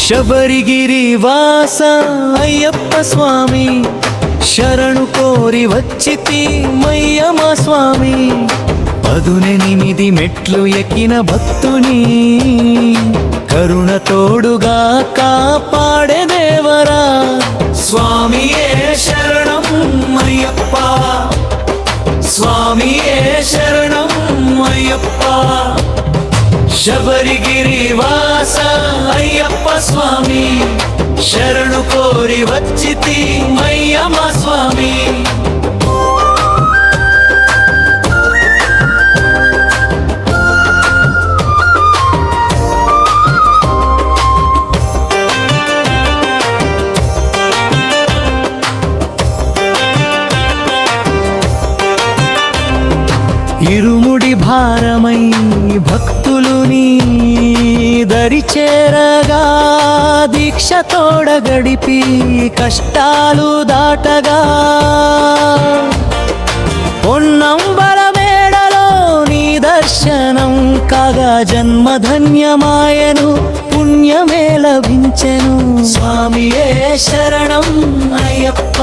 ಶಬರಿಗಿರಿ ವಾಸ ಅಯ್ಯಪ್ಪ ಸ್ವಾಮಿ ಶರಣು ಕೋರಿ వచ్చితి మయ్యమ స్వామి 18 మెట్లు ఎక్కిన భక్తుని కరుణ తోడుగా కాపాడే దేవరా స్వామియే శరణం అయ్యప్ప స్వామియే శరణం అయ్యప్ప శబరిగిరి వాస అయ్యప్ప స్వామి శరణు కోరి వచ్చితి మయ్యమ స్వామి ఇరుముడి భారమై భక్తులు నీ దరి చేరగా దీక్ష తోడ గడిపి కష్టాలు దాటగా పొన్నంబర మేడలో నీ దర్శనం కాగా జన్మధన్యమాయను పుణ్యమే లభించెను స్వామియే శరణం అయ్యప్ప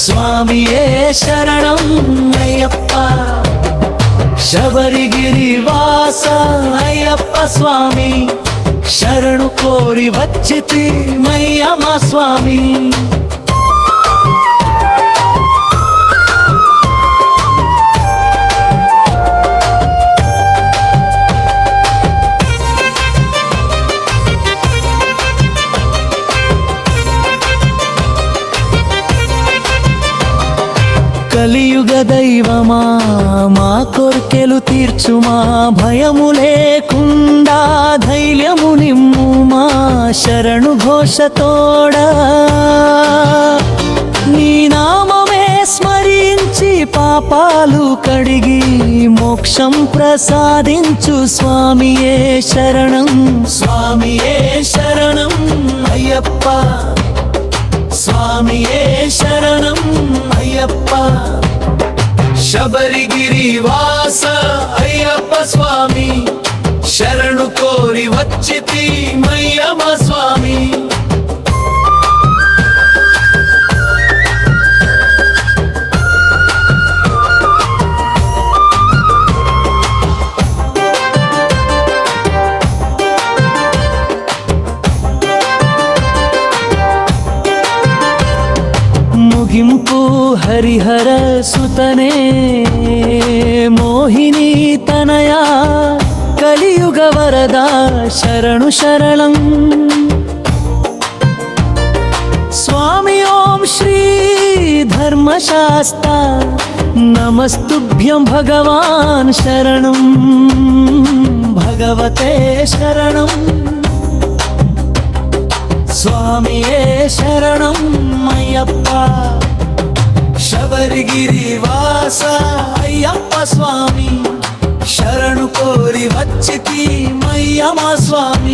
స్వామియే శరణం అయ్యప్ప శబరిగిరి వాస అయ్యప్ప స్వామి శరణు కోరి వచ్చితి మయ్యమ స్వామి కలియుగ దైవమా మా కోర్కెలు తీర్చుమా భయము లేకుండా ధైర్యము నిమ్ము మా శరణు ఘోషతోడా నీ నామమే స్మరించి పాపాలు కడిగి మోక్షం ప్రసాదించు స్వామియే శరణం స్వామియే శరణం అయ్యప్ప స్వామియే శరణం అయ్యప్ప శబరిగిరి వాస అయ్యప్ప స్వామి శరణు కోరి వచ్చితి మయ్యమ స్వామి ముగింపు హరిహర సుతనే మోహిని తనయా కలియుగ వరద శరణు శరణం స్వామి ఓం శ్రీ ధర్మశాస్త్ర నమస్తుభ్యం భగవాన్ శరణం భగవతే శరణం స్వామియే శరణం అయ్యప్ప శబరిగిరి వాస అయ్యప్ప స్వామి శరణు కోరి వచ్చితి మయ్యమ స్వామి